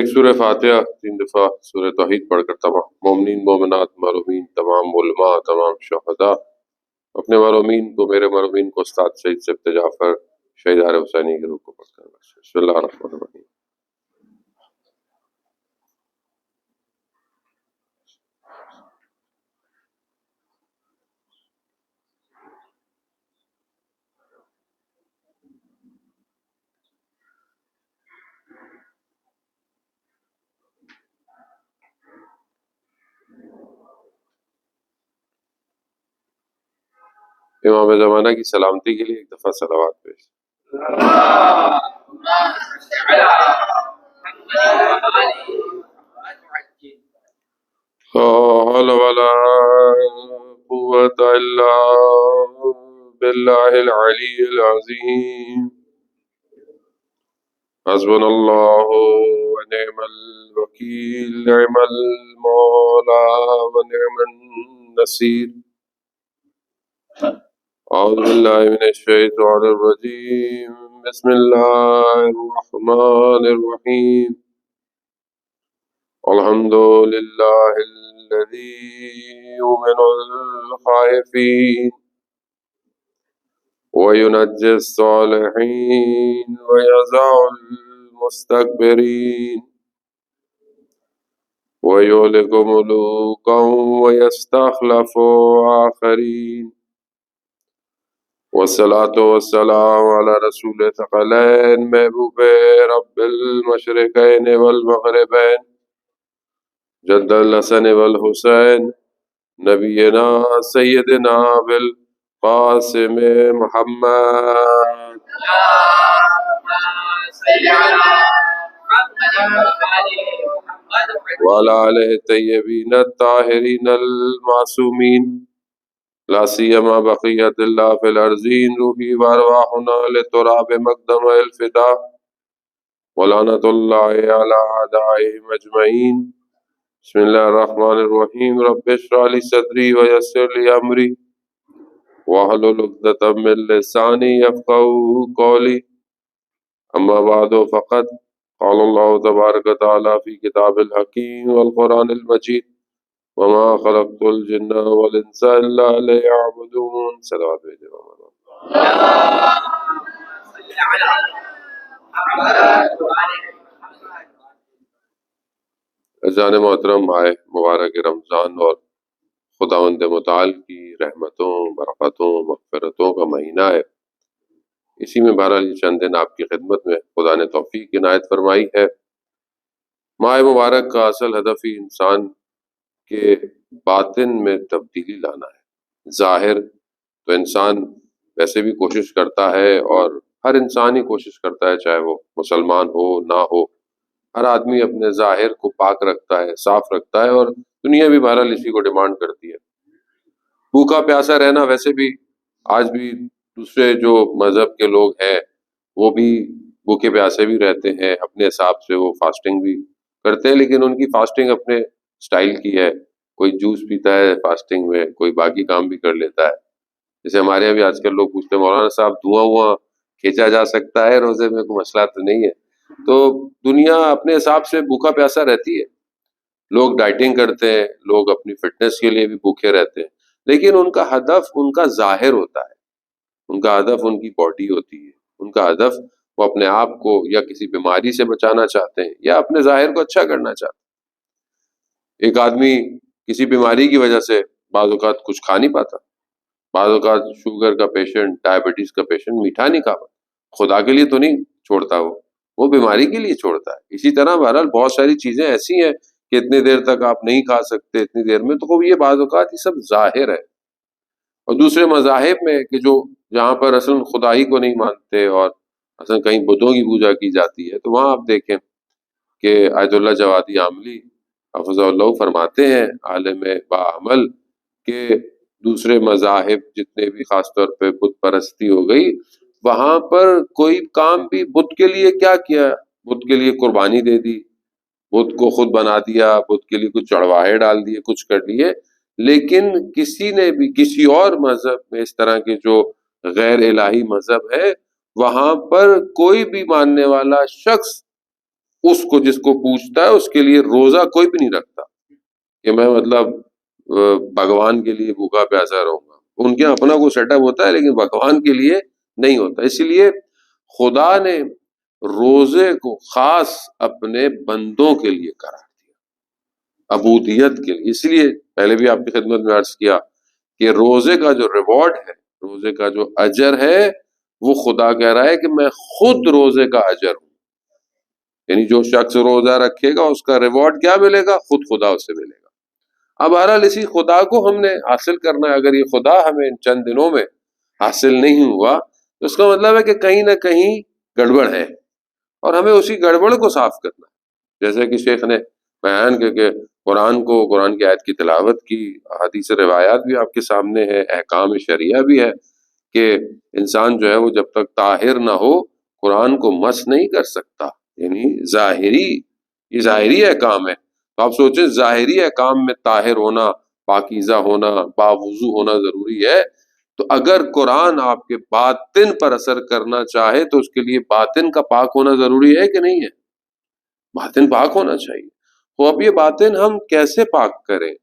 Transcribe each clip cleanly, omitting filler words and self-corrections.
ایک سورہ فاتحہ 3 دفعہ سورہ توحید پڑھ کر تمام مومنین مومنات مرحومین تمام علماء تمام شہداء اپنے مرحومین کو میرے مرحومین کو استاد شہید سبت جعفر شہید عارف حسینی کے روح کو پڑھ کر بسم اللہ الرحمن الرحیم. امام زمانہ کی سلامتی کے لیے ایک دفعہ صلوات پیش. حول ولا قوة الا باللہ العلی العظیم. حسبنا اللہ ونعم الوکیل نعم المولا ونعم النصیر. اعوذ باللہ من الشیطان الرجیم بسم اللہ الرحمن الرحیم. الحمد للہ الذی یؤمن الخائفین وینجی الصالحین ویضع المستکبرین ویہلک ملوکا ویستخلف آخرین. والصلاة والسلام علی رسول ثقلین محبوب رب المشرقین والمغربین جد الحسن والحسین نبینا سیدنا بالقاسم محمد وعلی آلہ الطیبین الطاہرین المعصومین لا سیما بقیت اللہ فی الارضین روحی وارواحنا لتراب مقدم الفدا ولعنت اللہ علی اعدائهم اجمعین. بسم اللہ الرحمن الرحیم. رب اشرح لی صدری ویسر لی امری واحلل عقدۃ من لسانی یفقهوا قولی. اما بعد فقد قال اللہ تبارک و تعالی فی کتاب الحکیم والقرآن المجید وما خلقت الجن والانس الا ليعبدون. صلوات بھیجے عزیزان محترم، ماہ مبارک رمضان اور خداوند متعال کی رحمتوں برکتوں مغفرتوں کا مہینہ ہے. اسی میں بہرحال یہ چند دن آپ کی خدمت میں خدا نے توفیق عنایت فرمائی ہے. ماہ مبارک کا اصل ہدف ہی انسان کے باطن میں تبدیلی لانا ہے. ظاہر تو انسان ویسے بھی کوشش کرتا ہے اور ہر انسان ہی کوشش کرتا ہے، چاہے وہ مسلمان ہو نہ ہو. ہر آدمی اپنے ظاہر کو پاک رکھتا ہے، صاف رکھتا ہے، اور دنیا بھی بہرحال اسی کو ڈیمانڈ کرتی ہے. بھوکا پیاسا رہنا ویسے بھی آج بھی دوسرے جو مذہب کے لوگ ہیں وہ بھی بھوکے پیاسے بھی رہتے ہیں، اپنے حساب سے وہ فاسٹنگ بھی کرتے ہیں، لیکن ان کی فاسٹنگ اپنے سٹائل کی ہے. کوئی جوس پیتا ہے فاسٹنگ میں، کوئی باقی کام بھی کر لیتا ہے. جیسے ہمارے یہاں بھی آج کل لوگ پوچھتے ہیں مولانا صاحب دھواں کھینچا جا سکتا ہے روزے میں؟ کوئی مسئلہ تو نہیں ہے. تو دنیا اپنے حساب سے بھوکا پیاسا رہتی ہے. لوگ ڈائٹنگ کرتے ہیں، لوگ اپنی فٹنس کے لیے بھی بھوکے رہتے ہیں، لیکن ان کا ہدف ان کا ظاہر ہوتا ہے، ان کا ہدف ان کی باڈی ہوتی ہے، ان کا ہدف وہ اپنے آپ کو یا کسی بیماری سے بچانا چاہتے ہیں یا اپنے ظاہر کو اچھا کرنا چاہتے ہیں. ایک آدمی کسی بیماری کی وجہ سے بعض اوقات کچھ کھا نہیں پاتا، بعض اوقات شوگر کا پیشنٹ، ڈائبٹیز کا پیشنٹ میٹھا نہیں کھا پاتا. خدا کے لیے تو نہیں چھوڑتا، وہ بیماری کے لیے چھوڑتا ہے. اسی طرح بہرحال بہت ساری چیزیں ایسی ہیں کہ اتنی دیر تک آپ نہیں کھا سکتے، اتنی دیر میں، تو یہ بعض اوقات یہ سب ظاہر ہے. اور دوسرے مذاہب میں کہ جہاں پر اصل خدا ہی کو نہیں مانتے اور اصل کہیں بتوں کی پوجا کی جاتی ہے، تو وہاں آپ دیکھیں کہ آیت اللہ جوادی عاملی حفظ اللہ فرماتے ہیں، عالم باعمل، کہ دوسرے مذاہب جتنے بھی خاص طور پہ بت پرستی ہو گئی، وہاں پر کوئی کام بھی بت کے لیے کیا کیا؟ بت کے لیے قربانی دے دی، بت کو خود بنا دیا، بت کے لیے کچھ چڑھوائے ڈال دیے، کچھ کر لیے. لیکن کسی نے بھی کسی اور مذہب میں اس طرح کے جو غیر الہی مذہب ہے، وہاں پر کوئی بھی ماننے والا شخص اس کو جس کو پوچھتا ہے اس کے لیے روزہ کوئی بھی نہیں رکھتا کہ میں مطلب بھگوان کے لیے بھوکا پیاسا رہوں گا. ان کے اپنا کوئی سیٹ اپ ہوتا ہے لیکن بھگوان کے لیے نہیں ہوتا. اسی لیے خدا نے روزے کو خاص اپنے بندوں کے لیے قرار دیا، عبودیت کے لیے. اس لیے پہلے بھی آپ کی خدمت میں عرض کیا کہ روزے کا جو ریوارڈ ہے، روزے کا جو اجر ہے، وہ خدا کہہ رہا ہے کہ میں خود روزے کا اجر ہوں. یعنی جو شخص روزہ رکھے گا اس کا ریوارڈ کیا ملے گا؟ خود خدا اس سے ملے گا. اب بہرحال اسی خدا کو ہم نے حاصل کرنا ہے. اگر یہ خدا ہمیں ان چند دنوں میں حاصل نہیں ہوا تو اس کا مطلب ہے کہ کہیں نہ کہیں گڑبڑ ہے، اور ہمیں اسی گڑبڑ کو صاف کرنا ہے. جیسے کہ شیخ نے بیان کیا کہ قرآن کی آیت کی تلاوت کی، حدیث روایات بھی آپ کے سامنے ہے، احکام شریعہ بھی ہے کہ انسان جو ہے وہ جب تک طاہر نہ ہو قرآن کو مس نہیں کر سکتا. یعنی یہ ظاہری احکام ہے. تو آپ سوچیں ظاہری احکام میں طاہر ہونا، پاکیزہ ہونا، باوضو ہونا ضروری ہے. تو اگر قرآن آپ کے باطن پر اثر کرنا چاہے تو اس کے لیے باطن کا پاک ہونا ضروری ہے کہ نہیں ہے؟ باطن پاک ہونا چاہیے. تو اب یہ باطن ہم کیسے پاک کریں؟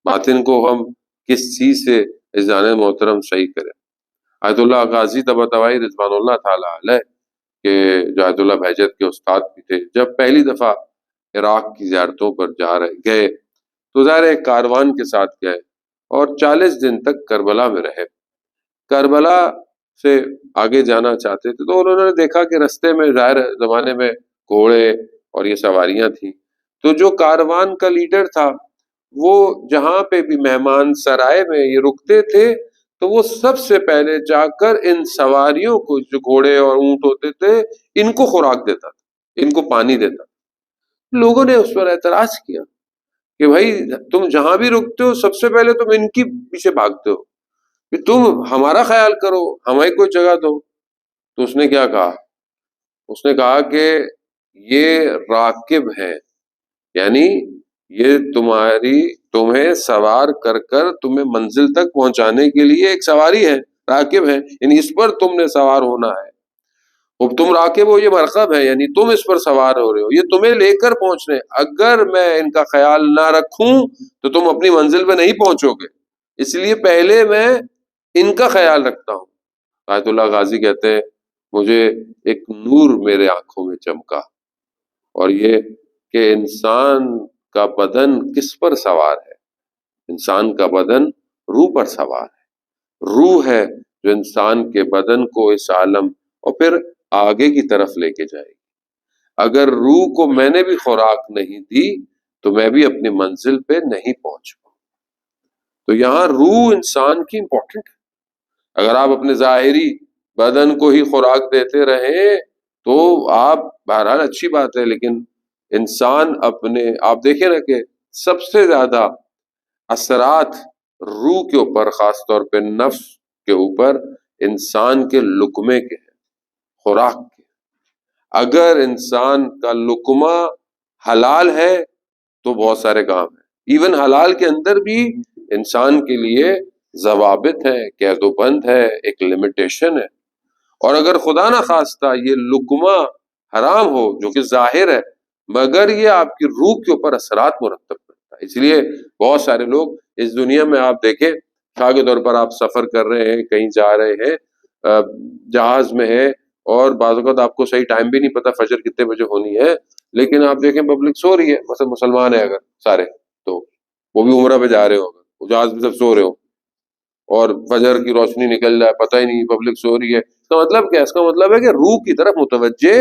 باطن کو ہم کس چیز سے اذان محترم صحیح کریں؟ آیت اللہ غازی طباطبائی رضوان اللہ تعالی علیہ کہ جو آیت اللہ بہجت کے استاد بھی تھے، جب پہلی دفعہ عراق کی زیارتوں پر گئے تو ظاہر ایک کاروان کے ساتھ گئے اور 40 دن تک کربلا میں رہے. کربلا سے آگے جانا چاہتے تھے تو انہوں نے دیکھا کہ رستے میں ظاہر زمانے میں گھوڑے اور یہ سواریاں تھیں. تو جو کاروان کا لیڈر تھا وہ جہاں پہ بھی مہمان سرائے میں یہ رکتے تھے تو وہ سب سے پہلے جا کر ان سواریوں کو، جو گھوڑے اور اونٹ ہوتے تھے، ان کو خوراک دیتا تھا، ان کو پانی دیتا تھا. لوگوں نے اس پر اعتراض کیا کہ بھائی تم جہاں بھی رکتے ہو سب سے پہلے تم ان کی پیچھے بھاگتے ہو کہ تم ہمارا خیال کرو، ہمیں کوئی جگہ دو. تو اس نے کیا کہا؟ اس نے کہا کہ یہ راکب ہے، یعنی یہ تمہیں سوار کر کر تمہیں منزل تک پہنچانے کے لیے ایک سواری ہے، راکب ہے، یعنی اس پر تم نے سوار ہونا ہے. اب تم راکب ہو، یہ مرکب ہے، یعنی تم اس پر سوار ہو رہے ہو، یہ تمہیں لے کر پہنچنے. اگر میں ان کا خیال نہ رکھوں تو تم اپنی منزل پہ نہیں پہنچو گے، اس لیے پہلے میں ان کا خیال رکھتا ہوں. آیت اللہ غازی کہتے ہیں مجھے ایک نور میرے آنکھوں میں چمکا، اور یہ کہ انسان کا بدن کس پر سوار ہے؟ انسان کا بدن روح پر سوار ہے. روح ہے جو انسان کے بدن کو اس عالم اور پھر آگے کی طرف لے کے جائے گی. اگر روح کو میں نے بھی خوراک نہیں دی تو میں بھی اپنی منزل پہ نہیں پہنچ پاؤں. تو یہاں روح انسان کی امپورٹنٹ ہے. اگر آپ اپنے ظاہری بدن کو ہی خوراک دیتے رہیں تو آپ بہرحال اچھی بات ہے، لیکن انسان آپ دیکھیں نا کہ سب سے زیادہ اثرات روح کے اوپر، خاص طور پہ نفس کے اوپر، انسان کے لقمے کے ہیں، خوراک کے. اگر انسان کا لقمہ حلال ہے تو بہت سارے کام ہیں. ایون حلال کے اندر بھی انسان کے لیے ضوابط ہے، قید و بند ہے، ایک لمیٹیشن ہے. اور اگر خدا نہ خواستہ یہ لقمہ حرام ہو جو کہ ظاہر ہے، مگر یہ آپ کی روح کے اوپر اثرات مرتب کرتا ہے. اس لیے بہت سارے لوگ اس دنیا میں آپ دیکھیں، مثال کے طور پر آپ سفر کر رہے ہیں، کہیں جا رہے ہیں، جہاز میں ہے، اور بعض اوقات آپ کو صحیح ٹائم بھی نہیں پتا فجر کتنے بجے ہونی ہے، لیکن آپ دیکھیں پبلک سو رہی ہے. مثلا مسلمان ہے اگر سارے، تو وہ بھی عمرہ پہ جا رہے ہو، اگر جہاز میں سب سو رہے ہو اور فجر کی روشنی نکل جائے، پتہ ہی نہیں پبلک سو رہی ہے، اس کا مطلب کیا؟ اس کا مطلب ہے کہ روح کی طرف متوجہ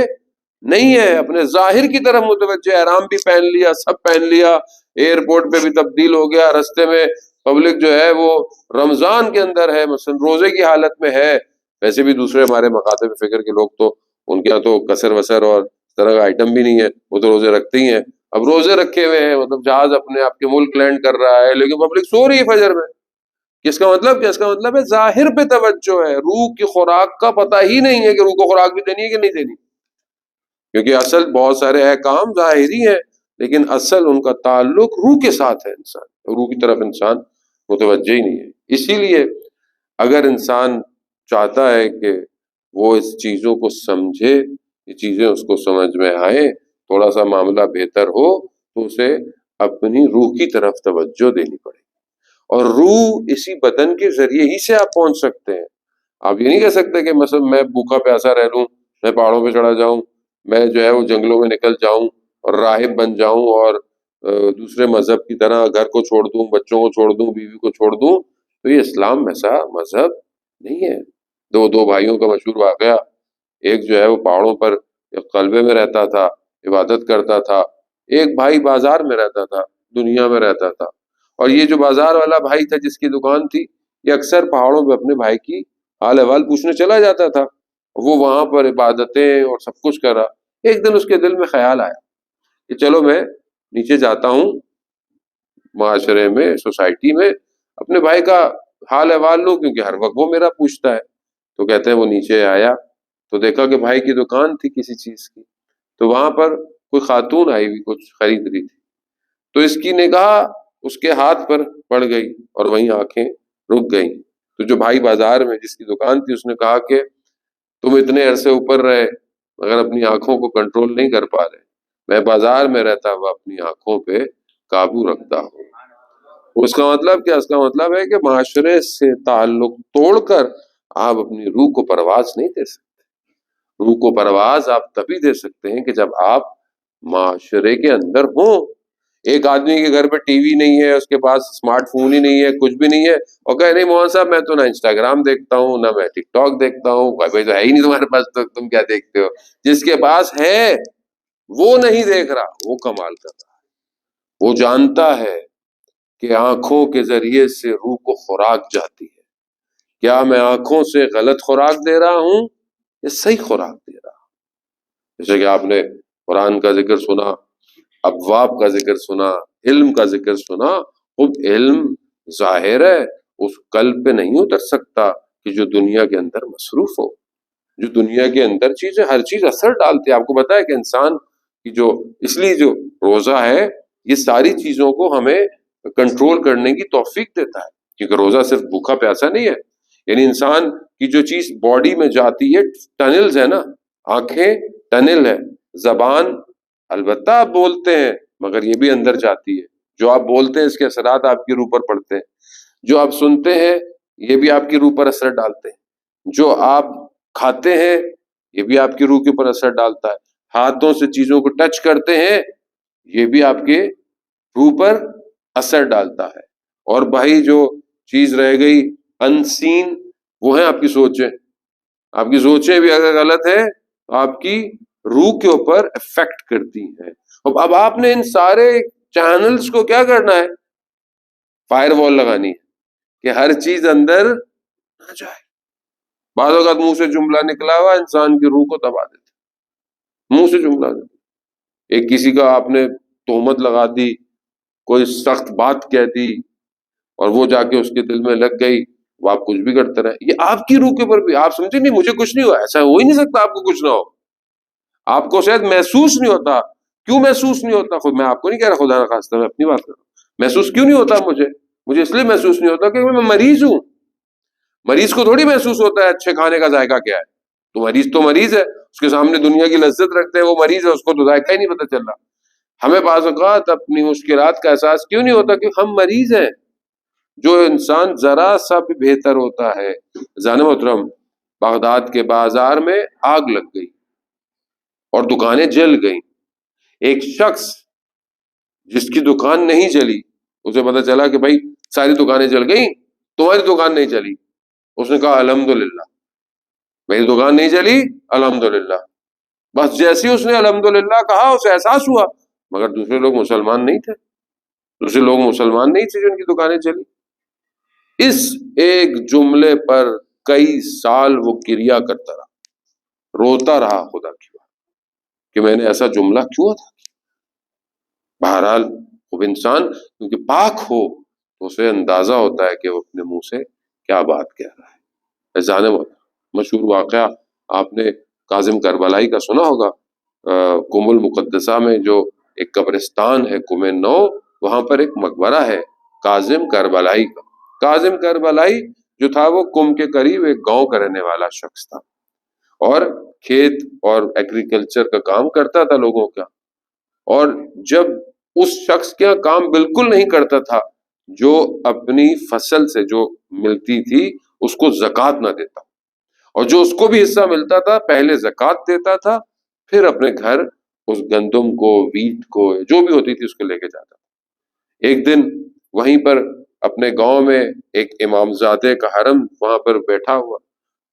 نہیں ہے، اپنے ظاہر کی طرف متوجہ. احرام بھی پہن لیا، سب پہن لیا، ایئرپورٹ پہ بھی تبدیل ہو گیا، رستے میں پبلک جو ہے وہ رمضان کے اندر ہے، مثلا روزے کی حالت میں ہے. ویسے بھی دوسرے ہمارے مکاتب فکر کے لوگ تو ان کے یہاں تو کسر وسر اور اس طرح کا آئٹم بھی نہیں ہے، وہ تو روزے رکھتے ہی ہیں. اب روزے رکھے ہوئے ہیں، مطلب جہاز اپنے آپ کے ملک لینڈ کر رہا ہے، لیکن پبلک سو رہی ہے فجر میں. کس کا مطلب کیا؟ اس کا مطلب ہے ظاہر پہ توجہ ہے، روح کی خوراک کا پتہ ہی نہیں ہے کہ روح کو خوراک بھی دینی ہے کہ نہیں دینی. کیونکہ اصل بہت سارے احکام ظاہری ہیں، لیکن اصل ان کا تعلق روح کے ساتھ ہے. روح کی طرف انسان متوجہ ہی نہیں ہے. اسی لیے اگر انسان چاہتا ہے کہ وہ اس چیزوں کو سمجھے، یہ چیزیں اس کو سمجھ میں آئیں، تھوڑا سا معاملہ بہتر ہو تو اسے اپنی روح کی طرف توجہ دینی پڑے، اور روح اسی بدن کے ذریعے ہی سے آپ پہنچ سکتے ہیں۔ آپ یہ نہیں کہہ سکتے کہ مثلا میں بھوکا پیاسا رہ لوں، میں پہاڑوں پہ چڑھا جاؤں، میں جو ہے وہ جنگلوں میں نکل جاؤں اور راہب بن جاؤں اور دوسرے مذہب کی طرح گھر کو چھوڑ دوں، بچوں کو چھوڑ دوں، بیوی کو چھوڑ دوں۔ تو یہ اسلام ایسا مذہب نہیں ہے۔ دو بھائیوں کا مشہور واقعہ، ایک جو ہے وہ پہاڑوں پر قلبے میں رہتا تھا، عبادت کرتا تھا، ایک بھائی بازار میں رہتا تھا، دنیا میں رہتا تھا۔ اور یہ جو بازار والا بھائی تھا جس کی دکان تھی، یہ اکثر پہاڑوں پہ اپنے بھائی کی حال احوال پوچھنے چلا جاتا تھا، وہ وہاں پر عبادتیں اور سب کچھ کرا۔ ایک دن اس کے دل میں خیال آیا کہ چلو میں نیچے جاتا ہوں، معاشرے میں، سوسائٹی میں اپنے بھائی کا حال احوال لوں، کیونکہ ہر وقت وہ میرا پوچھتا ہے۔ تو کہتے ہیں وہ نیچے آیا تو دیکھا کہ بھائی کی دکان تھی کسی چیز کی، تو وہاں پر کوئی خاتون آئی ہوئی کچھ خرید رہی تھی، تو اس کی نگاہ اس کے ہاتھ پر پڑ گئی اور وہیں آنکھیں رک گئیں۔ تو جو بھائی بازار میں جس کی دکان تھی، اس نے کہا کہ تم اتنے عرصے اوپر رہے مگر اپنی آنکھوں کو کنٹرول نہیں کر پا رہے، میں بازار میں رہتا ہوا اپنی آنکھوں پہ قابو رکھتا ہوں۔ اس کا مطلب کیا؟ اس کا مطلب ہے کہ معاشرے سے تعلق توڑ کر آپ اپنی روح کو پرواز نہیں دے سکتے۔ روح کو پرواز آپ تبھی دے سکتے ہیں کہ جب آپ معاشرے کے اندر ہوں۔ ایک آدمی کے گھر پہ ٹی وی نہیں ہے، اس کے پاس اسمارٹ فون ہی نہیں ہے، کچھ بھی نہیں ہے، اور کہے نہیں مولانا صاحب میں تو نہ انسٹاگرام دیکھتا ہوں، نہ میں ٹک ٹاک دیکھتا ہوں، کوئی تو ہے ہی نہیں تمہارے پاس، تو تم کیا دیکھتے ہو؟ جس کے پاس ہے وہ نہیں دیکھ رہا، وہ کمال کر رہا ہے۔ وہ جانتا ہے کہ آنکھوں کے ذریعے سے روح کو خوراک جاتی ہے، کیا میں آنکھوں سے غلط خوراک دے رہا ہوں یا صحیح خوراک دے رہا ہوں؟ جیسے کہ آپ نے قرآن کا ذکر سنا، ابواب کا ذکر سنا، علم کا ذکر سنا، خود علم ظاہر ہے اس قلب پہ نہیں اتر سکتا کہ جو دنیا کے اندر مصروف ہو، جو دنیا کے اندر چیزیں، ہر چیز اثر ڈالتی ہے۔ آپ کو پتا ہے کہ انسان کی جو، اس لیے جو روزہ ہے یہ ساری چیزوں کو ہمیں کنٹرول کرنے کی توفیق دیتا ہے، کیونکہ روزہ صرف بھوکا پیاسا نہیں ہے، یعنی انسان کی جو چیز باڈی میں جاتی ہے، ٹنلز ہے نا، آنکھیں ٹنل ہے، زبان البتہ آپ بولتے ہیں مگر یہ بھی اندر جاتی ہے، جو آپ بولتے ہیں اس کے اثرات آپ کی روح پر پڑتے ہیں، جو آپ سنتے ہیں یہ بھی آپ کی روح پر اثر ڈالتے ہیں، جو آپ کھاتے ہیں یہ بھی آپ کی روح کے اوپر اثر ڈالتا ہے، ہاتھوں سے چیزوں کو ٹچ کرتے ہیں یہ بھی آپ کے روح پر اثر ڈالتا ہے۔ اور بھائی جو چیز رہ گئی انسین، وہ ہیں آپ کی سوچیں۔ آپ کی سوچیں بھی اگر غلط ہے تو آپ کی روح کے اوپر افیکٹ کرتی ہیں۔ اب آپ نے ان سارے چینلز کو کیا کرنا ہے؟ فائر وال لگانی ہے کہ ہر چیز اندر نہ جائے۔ بعض اوقات منہ سے جملہ نکلا ہوا انسان کی روح کو دبا دیتا، منہ سے جملہ دیتا۔ ایک کسی کا آپ نے تہمت لگا دی، کوئی سخت بات کہہ دی اور وہ جا کے اس کے دل میں لگ گئی، وہ آپ کچھ بھی کرتے رہے، یہ آپ کی روح کے اوپر بھی، آپ سمجھے نہیں مجھے کچھ نہیں ہوا، ایسا ہو ہی نہیں سکتا آپ کو کچھ نہ ہو۔ آپ کو شاید محسوس نہیں ہوتا، کیوں محسوس نہیں ہوتا؟ خود میں آپ کو نہیں کہہ رہا، خدا نخواستہ میں اپنی بات کر رہا ہوں۔ محسوس کیوں نہیں ہوتا مجھے اس لیے محسوس نہیں ہوتا کہ میں مریض ہوں۔ مریض کو تھوڑی محسوس ہوتا ہے اچھے کھانے کا ذائقہ کیا ہے، تو مریض ہے، اس کے سامنے دنیا کی لذت رکھتے ہیں، وہ مریض ہے، اس کو تو ذائقہ ہی نہیں پتہ چل رہا۔ ہمیں بعض اوقات اپنی مشکلات کا احساس کیوں نہیں ہوتا؟ کہ ہم مریض ہیں۔ جو انسان ذرا سا بھی بہتر ہوتا ہے، جان محترم بغداد کے بازار میں آگ لگ گئی اور دکانیں جل گئیں۔ ایک شخص جس کی دکان نہیں جلی، اسے پتہ چلا کہ بھائی ساری دکانیں جل گئیں، تمہاری دکان نہیں جلی، اس نے کہا الحمدللہ، میری دکان نہیں جلی الحمدللہ۔ بس جیسے اس نے الحمدللہ کہا اسے احساس ہوا مگر دوسرے لوگ مسلمان نہیں تھے، جن کی دکانیں چلی۔ اس ایک جملے پر کئی سال وہ کریا کرتا رہا، روتا رہا خدا کی بات کہ میں نے ایسا جملہ کیوں تھا۔ بہرحال وہ انسان کیونکہ پاک ہو تو اسے اندازہ ہوتا ہے کہ وہ اپنے منہ سے کیا بات کہہ رہا ہے۔ جانے مشہور واقعہ آپ نے کاظم کربلائی کا سنا ہوگا، قم المقدسہ میں جو ایک قبرستان ہے قم نو، وہاں پر ایک مقبرہ ہے کاظم کربلائی کا۔ کاظم کربلائی جو تھا وہ قم کے قریب ایک گاؤں کا رہنے والا شخص تھا اور کھیت اور ایگریکلچر کا کام کرتا تھا لوگوں کا۔ اور جب اس شخص کا کام بالکل نہیں کرتا تھا جو اپنی فصل سے جو ملتی تھی اس کو زکوٰۃ نہ دیتا، اور جو اس کو بھی حصہ ملتا تھا پہلے زکوٰۃ دیتا تھا، پھر اپنے گھر اس گندم کو، ویٹ کو، جو بھی ہوتی تھی اس کو لے کے جاتا تھا۔ ایک دن وہیں پر اپنے گاؤں میں ایک امام زادے کا حرم وہاں پر بیٹھا ہوا،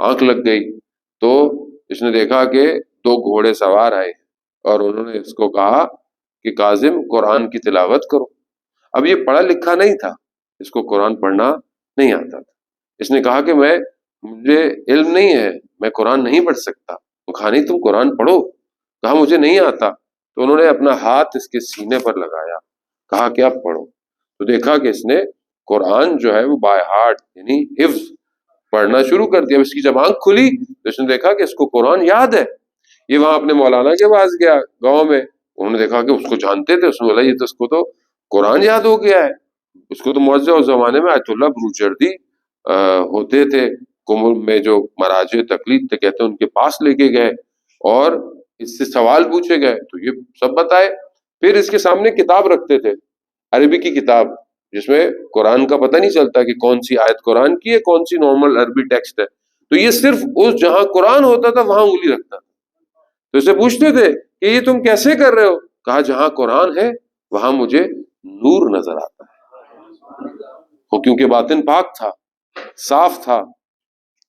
آنکھ لگ گئی تو اس نے دیکھا کہ 2 گھوڑے سوار آئے اور انہوں نے اس کو کہا کہ کاظم قرآن کی تلاوت کرو۔ اب یہ پڑھا لکھا نہیں تھا، اس کو قرآن پڑھنا نہیں آتا تھا۔ اس نے کہا کہ مجھے علم نہیں ہے، میں قرآن نہیں پڑھ سکتا۔ وہ کہا نہیں تم قرآن پڑھو، کہا مجھے نہیں آتا۔ تو انہوں نے اپنا ہاتھ اس کے سینے پر لگایا، کہا کہ آپ پڑھو۔ تو دیکھا کہ اس نے قرآن جو ہے وہ بائی ہارٹ یعنی حفظ پڑھنا شروع کر دیا۔ اس کی جب آنکھ کھلی تو اس نے دیکھا کہ اس کو قرآن یاد ہے۔ یہ وہاں اپنے مولانا کے پاس گیا گاؤں میں، انہوں نے دیکھا کہ اس کو جانتے تھے، اس نے بولا یہ تو اس کو تو قرآن یاد ہو گیا ہے۔ اس کو تو معجزہ اس زمانے میں آیت اللہ بروجردی ہوتے تھے قم میں، جو مراجع تقلید تھے کہتے ہیں، ان کے پاس لے کے گئے اور اس سے سوال پوچھے گئے تو یہ سب بتائے۔ پھر اس کے سامنے کتاب رکھتے تھے، عربی کی کتاب، جس میں قرآن کا پتہ نہیں چلتا کہ کون سی آیت قرآن کی ہے، کون سی نارمل عربی ٹیکسٹ ہے۔ تو یہ صرف اس جہاں قرآن ہوتا تھا وہاں انگلی رکھتا تھا۔ تو اسے پوچھتے تھے کہ یہ تم کیسے کر رہے ہو؟ کہا جہاں قرآن ہے وہاں مجھے نور نظر آتا ہے۔ وہ کیونکہ باطن پاک تھا، صاف تھا،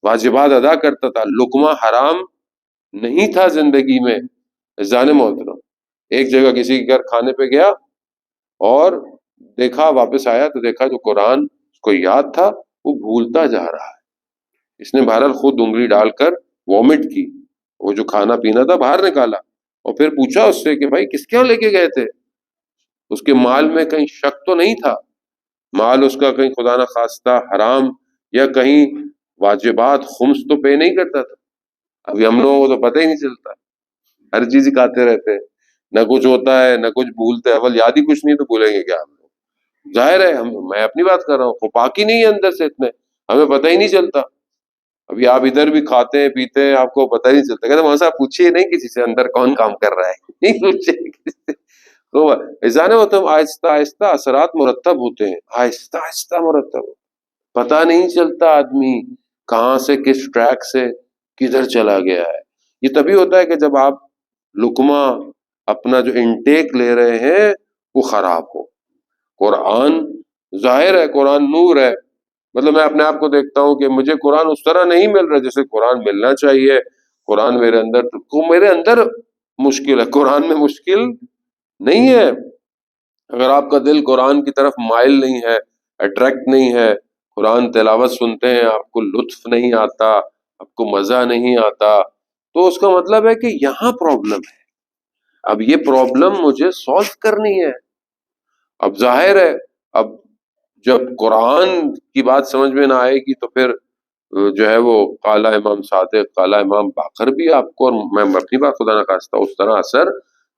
واجبات ادا کرتا تھا، لقمہ حرام نہیں تھا زندگی میں۔ جان محترم ایک جگہ کسی کے گھر کھانے پہ گیا اور دیکھا، واپس آیا تو دیکھا جو قرآن اس کو یاد تھا وہ بھولتا جا رہا ہے۔ اس نے بہرحال خود انگلی ڈال کر وامٹ کی، وہ جو کھانا پینا تھا باہر نکالا، اور پھر پوچھا اس سے کہ بھائی کس کے یہاں لے کے گئے تھے؟ اس کے مال میں کہیں شک تو نہیں تھا؟ مال اس کا کہیں خدا نہ خواستہ حرام یا کہیں واجبات خمس تو پے نہیں کرتا تھا؟ ابھی ہم لوگوں کو تو پتہ ہی نہیں چلتا، ہر چیز ہی کھاتے رہتے ہیں، نہ کچھ ہوتا ہے نہ کچھ بھولتے ہیں۔ اول یاد ہی کچھ نہیں تو بھولیں گے کیا ہم لوگ؟ ظاہر ہے میں اپنی بات کر رہا ہوں، وہ پاکی نہیں ہے اندر سے، اتنے ہمیں پتہ ہی نہیں چلتا۔ ابھی آپ ادھر بھی کھاتے ہیں پیتے ہیں، آپ کو پتہ ہی نہیں چلتا۔ کہتے وہاں سے آپ پوچھیے نہیں کسی سے اندر کون کام کر رہا ہے، نہیں پوچھے کسی سے۔ تو ایسا نہیں ہوتا، آہستہ آہستہ اثرات مرتب ہوتے ہیں، آہستہ آہستہ مرتب، پتہ نہیں چلتا آدمی کہاں سے کس ٹریک سے کدھر چلا گیا ہے۔ یہ تبھی ہوتا ہے کہ جب آپ لقمہ اپنا جو انٹیک لے رہے ہیں وہ خراب ہو۔ قرآن ظاہر ہے، قرآن نور ہے، مطلب میں اپنے آپ کو دیکھتا ہوں کہ مجھے قرآن اس طرح نہیں مل رہا جیسے قرآن ملنا چاہیے۔ قرآن میرے اندر مشکل ہے، قرآن میں مشکل نہیں ہے۔ اگر آپ کا دل قرآن کی طرف مائل نہیں ہے، اٹریکٹ نہیں ہے، قرآن تلاوت سنتے ہیں آپ کو لطف نہیں آتا، آپ کو مزہ نہیں آتا، تو اس کا مطلب ہے کہ یہاں پرابلم ہے۔ اب یہ پرابلم مجھے سولو کرنی ہے۔ اب ظاہر ہے اب جب قرآن کی بات سمجھ میں نہ آئے گی تو پھر جو ہے وہ قالا امام صادق، قالا امام باقر بھی آپ کو، اور میں اپنی بات خدا نہ خواستہ اس طرح اثر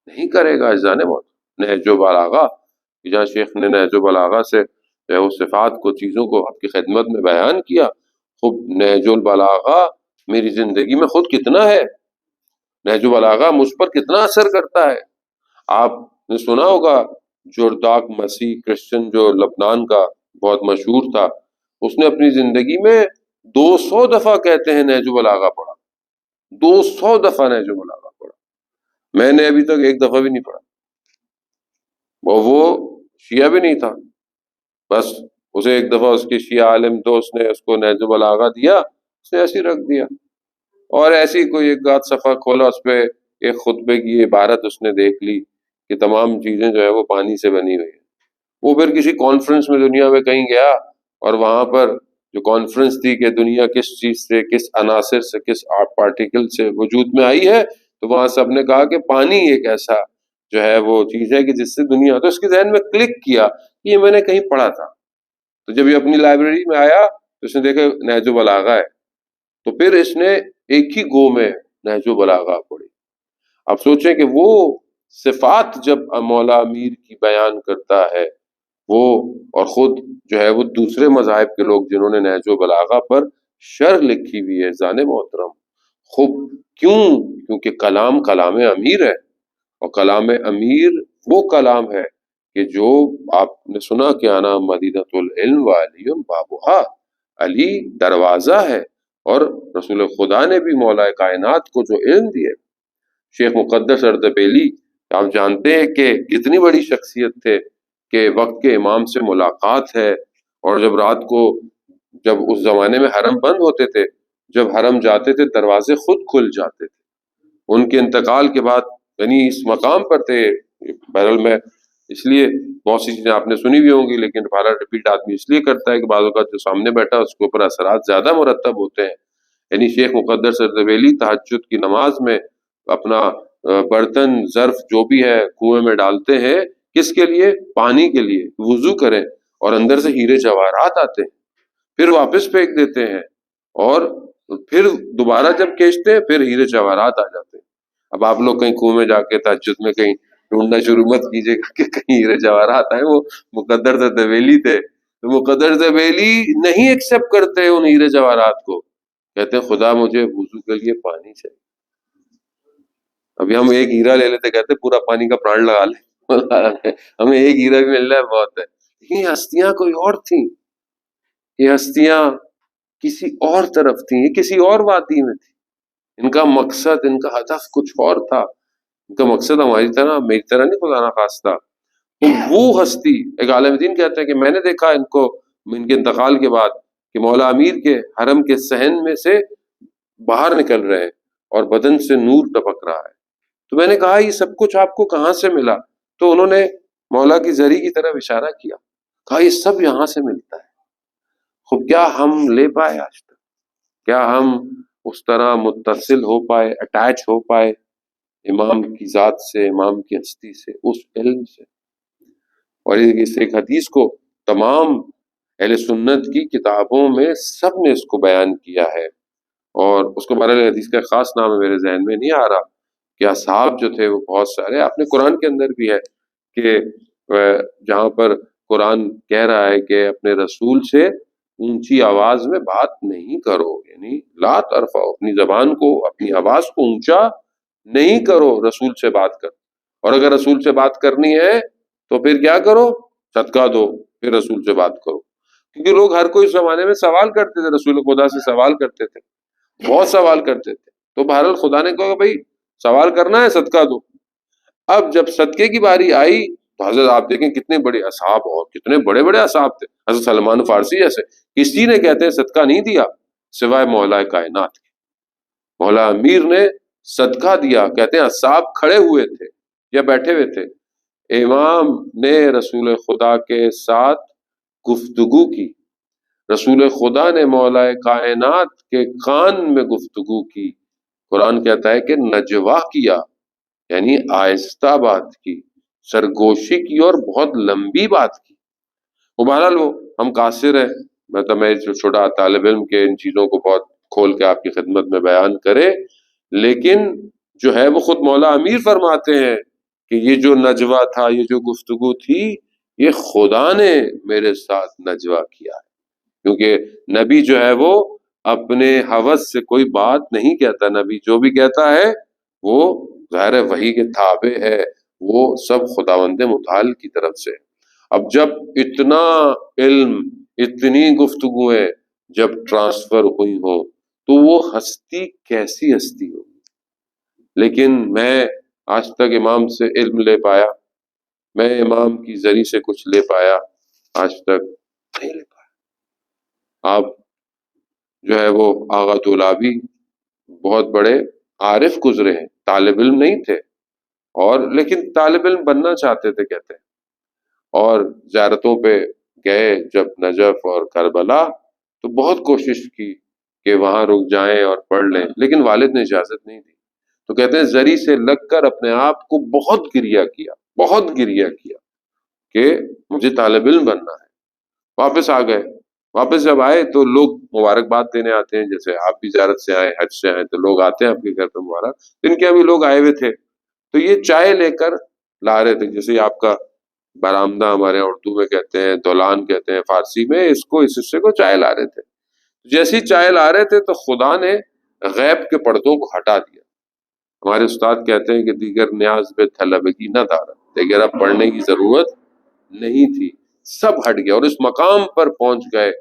نہیں کرے گا۔ جانے موت نہج و بلاغہ، جہاں شیخ نے نہج و بلاغہ سے جو ہے وہ صفات کو، چیزوں کو آپ کی خدمت میں بیان کیا، خود نہج البلاغہ میری زندگی میں خود کتنا ہے، نہج البلاغہ مجھ پر کتنا اثر کرتا ہے۔ آپ نے سنا ہوگا جورداک مسیح کرسچن جو لبنان کا بہت مشہور تھا، اس نے اپنی زندگی میں 200 دفعہ کہتے ہیں نہج البلاغہ پڑھا، 200 دفعہ نہج البلاغہ پڑھا۔ میں نے ابھی تک ایک دفعہ بھی نہیں پڑھا، وہ شیعہ بھی نہیں تھا، بس اسے ایک دفعہ اس کے شیعہ عالم دوست نے اس کو نہج البلاغہ دیا، اس نے ایسی رکھ دیا، اور ایسی کوئی ایک آدھ صفحہ کھولا، اس پہ ایک خطبے کی عبارت اس نے دیکھ لی کہ تمام چیزیں جو ہے وہ پانی سے بنی ہوئی ہیں۔ وہ پھر کسی کانفرنس میں دنیا میں کہیں گیا، اور وہاں پر جو کانفرنس تھی کہ دنیا کس چیز سے، کس عناصر سے، کس پارٹیکل سے وجود میں آئی ہے، تو وہاں سب نے کہا کہ پانی ایک ایسا جو ہے وہ چیز ہے کہ جس سے دنیا، تو اس کے ذہن میں کلک کیا کہ یہ میں نے کہیں پڑھا تھا۔ تو جب یہ اپنی لائبریری میں آیا تو اس نے دیکھا نہج البلاغہ ہے، تو پھر اس نے ایک ہی گو میں نہج البلاغہ پڑھی۔ اب سوچیں کہ وہ صفات جب مولا امیر کی بیان کرتا ہے وہ، اور خود جو ہے وہ دوسرے مذاہب کے لوگ جنہوں نے نہج البلاغہ پر شرح لکھی ہوئی ہے، جان محترم خوب کیوں؟ کیونکہ کلام امیر ہے، اور کلام امیر وہ کلام ہے کہ جو آپ نے سنا کہ انا مدینۃ العلم وعلی بابھا، علی دروازہ ہے، اور رسول خدا نے بھی مولا کائنات کو جو علم دیے۔ شیخ مقدس اردبیلی آپ جانتے ہیں کہ کتنی بڑی شخصیت تھے کہ وقت کے امام سے ملاقات ہے، اور جب رات کو، جب اس زمانے میں حرم بند ہوتے تھے، جب حرم جاتے تھے دروازے خود کھل جاتے تھے۔ ان کے انتقال کے بعد یعنی اس مقام پر تھے۔ بہرحال میں اس لیے بہت سی چیزیں آپ نے سنی بھی ہوں گی، لیکن بہرحال ریپیٹ آدمی اس لیے کرتا ہے کہ بعض اوقات جو سامنے بیٹھا اس کے اوپر اثرات زیادہ مرتب ہوتے ہیں۔ یعنی شیخ مقدس اردبیلی تہجد کی نماز میں اپنا برتن ظرف جو بھی ہے کنویں میں ڈالتے ہیں، کس کے لیے؟ پانی کے لیے، وضو کریں، اور اندر سے ہیرے جواہرات آتے ہیں، پھر واپس پھینک دیتے ہیں، اور پھر دوبارہ جب کھینچتے ہیں پھر ہیرے جواہرات آ جاتے ہیں۔ اب آپ لوگ کہیں کنویں میں جا کے تہجد میں کہیں ڈھونڈنا شروع مت کیجیے گا کہ کہیں ہیرے جواہرات آئے۔ وہ مقدر اردبیلی تھے، تو مقدر اردبیلی نہیں ایکسپٹ کرتے ان ہیرے جواہرات کو، کہتے ہیں خدا مجھے وضو کے لیے پانی چاہیے۔ ابھی ہم ایک ہیرا لے لیتے، کہتے پورا پانی کا پلانٹ لگا لیں، ہمیں ایک ہیرا بھی مل رہا ہے بہت ہے۔ یہ ہستیاں کوئی اور تھیں، یہ ہستیاں کسی اور طرف تھیں، یہ کسی اور وادی میں تھی، ان کا مقصد، ان کا ہدف کچھ اور تھا۔ ان کا مقصد ہماری طرح، میری طرح نہیں، خدا نخواستہ۔ تو وہ ہستی، ایک عالم دین کہتا ہے کہ میں نے دیکھا ان کو ان کے انتقال کے بعد کہ مولا امیر کے حرم کے صحن میں سے باہر نکل رہے ہیں اور بدن سے نور ٹپک رہا ہے۔ تو میں نے کہا یہ سب کچھ آپ کو کہاں سے ملا؟ تو انہوں نے مولا کی زری کی طرف اشارہ کیا، کہا یہ سب یہاں سے ملتا ہے۔ خب کیا ہم لے پائے آج تک؟ کیا ہم اس طرح متصل ہو پائے، اٹیچ ہو پائے امام کی ذات سے، امام کی ہستی سے، اس علم سے؟ اور اس ایک حدیث کو تمام اہل سنت کی کتابوں میں سب نے اس کو بیان کیا ہے، اور اس کو بہرحال حدیث کا خاص نام میرے ذہن میں نہیں آ رہا کہ اصحاب جو تھے وہ بہت سارے، آپ نے قرآن کے اندر بھی ہے کہ جہاں پر قرآن کہہ رہا ہے کہ اپنے رسول سے اونچی آواز میں بات نہیں کرو، یعنی لا ترفعوا، اپنی زبان کو، اپنی آواز کو اونچا نہیں کرو رسول سے بات کر۔ اور اگر رسول سے بات کرنی ہے تو پھر کیا کرو؟ صدقہ دو، پھر رسول سے بات کرو۔ کیونکہ لوگ ہر کوئی اس زمانے میں سوال کرتے تھے، رسول خدا سے سوال کرتے تھے، بہت سوال کرتے تھے۔ تو بہرحال خدا نے کہا بھائی سوال کرنا ہے صدقہ دو۔ اب جب صدقے کی باری آئی تو حضرت آپ دیکھیں کتنے بڑے اصحاب، اور کتنے بڑے بڑے اصحاب تھے، حضرت سلمان فارسی جیسے، کسی نے کہتے ہیں صدقہ نہیں دیا سوائے مولا کائنات کے۔ مولا امیر نے صدقہ دیا، کہتے ہیں اصحاب کھڑے ہوئے تھے یا بیٹھے ہوئے تھے، امام نے رسول خدا کے ساتھ گفتگو کی، رسول خدا نے مولا کائنات کے کان میں گفتگو کی۔ قرآن کہتا ہے کہ نجوا کیا، یعنی آہستہ بات کی، سرگوشی کی، اور بہت لمبی بات کی۔ وہ بہرحال وہ ہم قاصر ہیں، مطلب میں جو چھوٹا طالب علم کے ان چیزوں کو بہت کھول کے آپ کی خدمت میں بیان کرے، لیکن جو ہے وہ خود مولا امیر فرماتے ہیں کہ یہ جو نجوا تھا، یہ جو گفتگو تھی، یہ خدا نے میرے ساتھ نجوا کیا ہے۔ کیونکہ نبی جو ہے وہ اپنے ہوس سے کوئی بات نہیں کہتا، نبی جو بھی کہتا ہے وہ ظاہر وحی کے تابع ہے، وہ سب خداوند متعال کی طرف سے۔ اب جب اتنا علم، اتنی گفتگویں جب ٹرانسفر ہوئی ہوں تو وہ ہستی کیسی ہستی ہوگی؟ لیکن میں آج تک امام سے علم لے پایا، میں امام کی ذریعے سے کچھ لے پایا؟ آج تک نہیں لے پایا۔ آپ جو ہے وہ آغا دولابی بہت بڑے عارف گزرے ہیں، طالب علم نہیں تھے، اور لیکن طالب علم بننا چاہتے تھے کہتے ہیں، اور زیارتوں پہ گئے جب نجف اور کربلا تو بہت کوشش کی کہ وہاں رک جائیں اور پڑھ لیں، لیکن والد نے اجازت نہیں دی۔ تو کہتے ہیں زری سے لگ کر اپنے آپ کو بہت گریہ کیا، بہت گریہ کیا کہ مجھے طالب علم بننا ہے۔ واپس آ گئے، واپس جب آئے تو لوگ مبارکباد دینے آتے ہیں، جیسے آپ بھی زیارت سے آئے، حج سے آئے، تو لوگ آتے ہیں آپ کے گھر پہ مبارک، ان کے ابھی لوگ آئے ہوئے تھے، تو یہ چائے لے کر لا رہے تھے، جیسے آپ کا برآمدہ ہمارے اردو میں کہتے ہیں، دولان کہتے ہیں فارسی میں، اس کو اس حصے کو چائے لا رہے تھے۔ جیسی چائے لا رہے تھے تو خدا نے غیب کے پردوں کو ہٹا دیا۔ ہمارے استاد کہتے ہیں کہ دیگر نیاز بے طلبگی نہ دارا، لیکن اب پڑھنے کی ضرورت نہیں تھی، سب ہٹ گیا اور اس مقام پر پہنچ گئے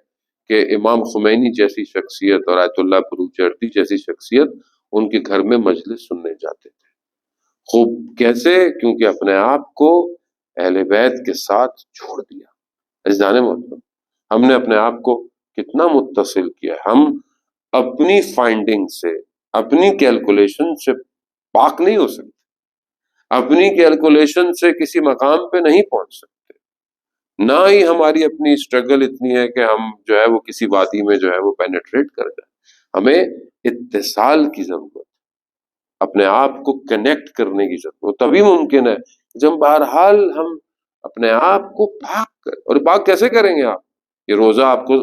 کہ امام خمینی جیسی شخصیت اور آیت اللہ بروجردی جیسی شخصیت ان کے گھر میں مجلس سننے جاتے تھے۔ خوب کیسے؟ کیونکہ اپنے آپ کو اہل بیت کے ساتھ چھوڑ دیا۔ عزیزان محترم، ہم نے اپنے آپ کو کتنا متصل کیا ہے؟ ہم اپنی فائنڈنگ سے، اپنی کیلکولیشن سے پاک نہیں ہو سکتے، اپنی کیلکولیشن سے کسی مقام پہ نہیں پہنچ سکتے، نہ ہی ہماری اپنی اسٹرگل اتنی ہے کہ ہم جو ہے وہ کسی وادی میں جو ہے وہ پینیٹریٹ کر جائیں۔ ہمیں اتصال کی ضرورت، اپنے آپ کو کنیکٹ کرنے کی ضرورت، تبھی ممکن ہے جب بہرحال ہم اپنے آپ کو پاک کر، اور پاک کیسے کریں گے آپ؟ یہ روزہ آپ کو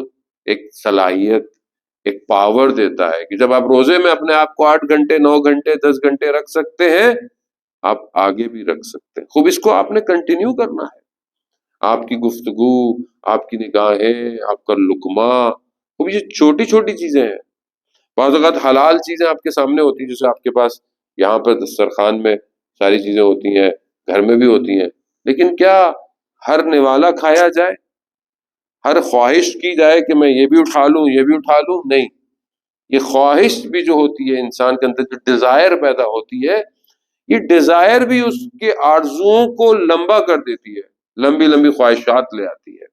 ایک صلاحیت، ایک پاور دیتا ہے کہ جب آپ روزے میں اپنے آپ کو 8 گھنٹے 9 گھنٹے 10 گھنٹے رکھ سکتے ہیں، آپ آگے بھی رکھ سکتے ہیں۔ خوب اس کو آپ نے کنٹینیو کرنا ہے، آپ کی گفتگو، آپ کی نگاہیں، آپ کا لقمہ، خوب یہ چھوٹی چھوٹی چیزیں ہیں۔ بعض اوقات حلال چیزیں آپ کے سامنے ہوتی ہیں، جیسے آپ کے پاس یہاں پر دسترخوان میں ساری چیزیں ہوتی ہیں، گھر میں بھی ہوتی ہیں، لیکن کیا ہر نوالا کھایا جائے؟ ہر خواہش کی جائے کہ میں یہ بھی اٹھا لوں یہ بھی اٹھا لوں؟ نہیں، یہ خواہش بھی جو ہوتی ہے انسان کے اندر، جو ڈیزائر پیدا ہوتی ہے، یہ ڈیزائر بھی اس کے آرزوؤں کو لمبا کر دیتی ہے، لمبی لمبی خواہشات لے آتی ہے۔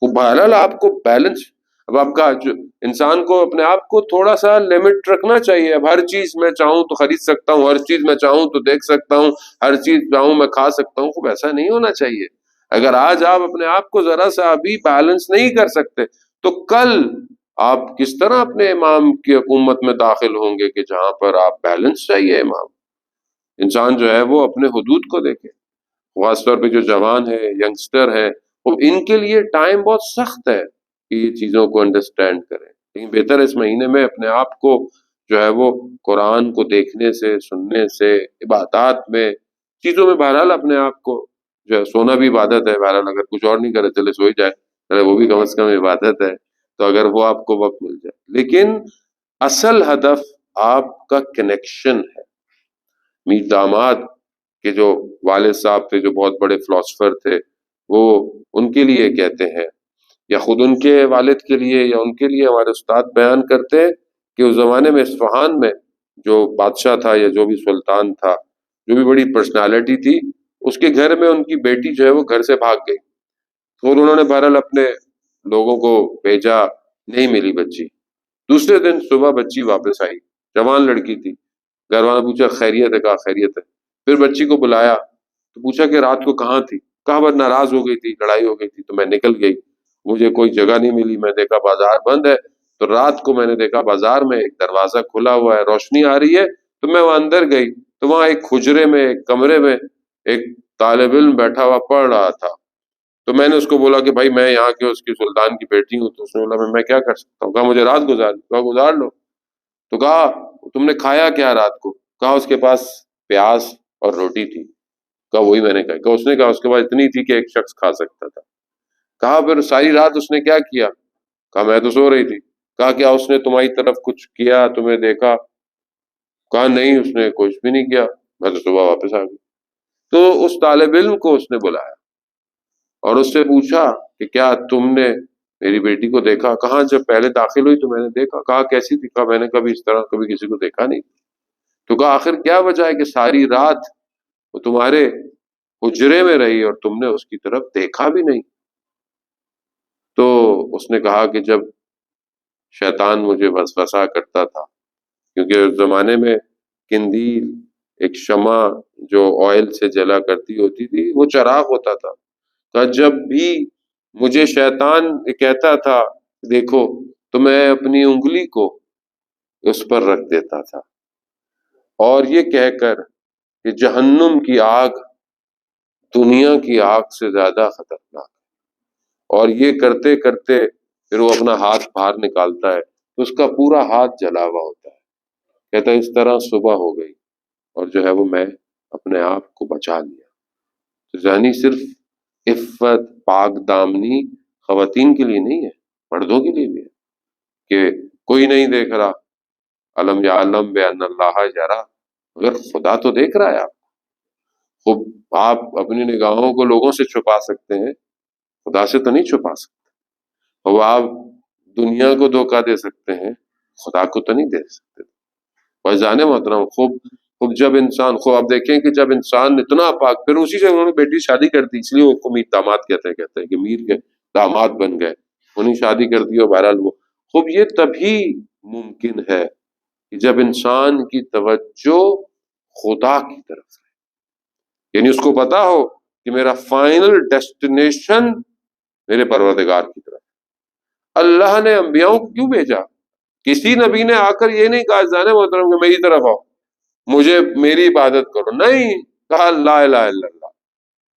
وہ بہرحال آپ کو بیلنس، اب آپ کا جو انسان کو اپنے آپ کو تھوڑا سا لمٹ رکھنا چاہیے۔ اب ہر چیز میں چاہوں تو خرید سکتا ہوں، ہر چیز میں چاہوں تو دیکھ سکتا ہوں، ہر چیز چاہوں میں کھا سکتا ہوں، خوب ایسا نہیں ہونا چاہیے۔ اگر آج آپ اپنے آپ کو ذرا سا ابھی بیلنس نہیں کر سکتے تو کل آپ کس طرح اپنے امام کی حکومت میں داخل ہوں گے کہ جہاں پر آپ بیلنس چاہیے امام؟ انسان جو ہے وہ اپنے حدود کو دیکھے، خاص طور پہ جو جوان ہے، ینگسٹر ہے، ان کے لیے ٹائم بہت سخت ہے کہ یہ چیزوں کو انڈرسٹینڈ کریں، لیکن بہتر اس مہینے میں اپنے آپ کو جو ہے وہ قرآن کو دیکھنے سے، سننے سے، عبادات میں، چیزوں میں بہرحال اپنے آپ کو جو ہے، سونا بھی عبادت ہے، بہرحال اگر کچھ اور نہیں کرے چلے سو ہی جائے، چلے وہ بھی کم از کم عبادت ہے، تو اگر وہ آپ کو وقت مل جائے، لیکن اصل ہدف آپ کا کنیکشن ہے۔ میر داماد کے جو والد صاحب تھے، جو بہت بڑے فلاسفر تھے، وہ ان کے لیے کہتے ہیں، یا خود ان کے والد کے لیے یا ان کے لیے ہمارے استاد بیان کرتے ہیں کہ اس زمانے میں اصفہان میں جو بادشاہ تھا یا جو بھی سلطان تھا، جو بھی بڑی پرسنالٹی تھی، اس کے گھر میں ان کی بیٹی جو ہے وہ گھر سے بھاگ گئی، اور انہوں نے بہرحال اپنے لوگوں کو بھیجا، نہیں ملی بچی۔ دوسرے دن صبح بچی واپس آئی، جوان لڑکی تھی، گھر والوں نے پوچھا خیریت ہے؟ کہا خیریت ہے۔ پھر بچی کو بلایا تو پوچھا کہ رات کو کہاں تھی؟ کہا بس ناراض ہو گئی تھی، لڑائی ہو گئی تھی تو میں نکل گئی، مجھے کوئی جگہ نہیں ملی، میں دیکھا بازار بند ہے، تو رات کو میں نے دیکھا بازار میں ایک دروازہ کھلا ہوا ہے، روشنی آ رہی ہے، تو میں وہاں اندر گئی، تو وہاں ایک حجرے میں، ایک کمرے میں ایک طالب علم بیٹھا ہوا پڑھ رہا تھا، تو میں نے اس کو بولا کہ بھائی میں یہاں کے اس کی سلطان کی بیٹی ہوں، تو اس نے بولا میں کیا کر سکتا ہوں؟ کہا مجھے رات گزار دو۔ کہا گزار لو۔ تو کہا تم نے کھایا کیا رات کو؟ کہا اس کے پاس پیاز اور روٹی تھی۔ کہا وہی میں نے کہا۔ کہ اس نے کہا اس کے پاس اتنی تھی کہ ایک شخص کھا سکتا تھا۔ کہا پھر ساری رات اس نے کیا کیا؟ کہا میں تو سو رہی تھی۔ کہا کیا اس نے تمہاری طرف کچھ کیا، تمہیں دیکھا؟ کہا نہیں، اس نے کچھ بھی نہیں کیا، میں تو صبح واپس آ گئی۔ تو اس طالب علم کو اس نے بلایا اور اس سے پوچھا کہ کیا تم نے میری بیٹی کو دیکھا؟ کہاں جب پہلے داخل ہوئی تو میں نے دیکھا۔ کہا کیسی تھی؟ کہا میں نے کبھی اس طرح کبھی کسی کو دیکھا نہیں۔ تو کہا آخر کیا وجہ ہے کہ ساری رات وہ تمہارے حجرے میں رہی اور تم نے اس کی طرف دیکھا بھی نہیں؟ تو اس نے کہا کہ جب شیطان مجھے وسوسہ کرتا تھا، کیونکہ اس زمانے میں قندیل ایک شمع جو آئل سے جلا کرتی ہوتی تھی، وہ چراغ ہوتا تھا، تو جب بھی مجھے شیطان کہتا تھا دیکھو، تو میں اپنی انگلی کو اس پر رکھ دیتا تھا اور یہ کہہ کر کہ جہنم کی آگ دنیا کی آگ سے زیادہ خطرناک ہے، اور یہ کرتے کرتے پھر وہ اپنا ہاتھ باہر نکالتا ہے تو اس کا پورا ہاتھ جلا ہوا ہوتا ہے۔ کہتا ہے اس طرح صبح ہو گئی اور جو ہے وہ میں اپنے آپ کو بچا لیا۔ ذہنی صرف عفت پاک دامنی خواتین کے لیے نہیں ہے، مردوں کے لیے بھی ہے کہ کوئی نہیں دیکھ رہا، علم یا علم بے ان اللہ یرا، مگر خدا تو دیکھ رہا ہے آپ، خوب آپ اپنی نگاہوں کو لوگوں سے چھپا سکتے ہیں، خدا سے تو نہیں چھپا سکتے، اور آپ دنیا کو دھوکہ دے سکتے ہیں، خدا کو تو نہیں دے سکتے۔ اور جانے محترم خوب جب انسان، خوب آپ دیکھیں کہ جب انسان اتنا پاک، پھر اسی سے انہوں نے بیٹی شادی کر دی، اس لیے وہ کو میر داماد کہتے ہیں کہ میر کے داماد بن گئے، انہیں شادی کر دی، اور بہرحال وہ خوب یہ تبھی ممکن ہے کہ جب انسان کی توجہ خدا کی طرف ہے، یعنی اس کو پتا ہو کہ میرا فائنل ڈیسٹینیشن میرے پروردگار کی طرف۔ اللہ نے انبیاؤں کو کیوں بھیجا؟ کسی نبی نے آ کر یہ نہیں کہا جانے محترم کہ میری طرف آؤ، مجھے میری عبادت کرو، نہیں، کہا لا الہ الا اللہ۔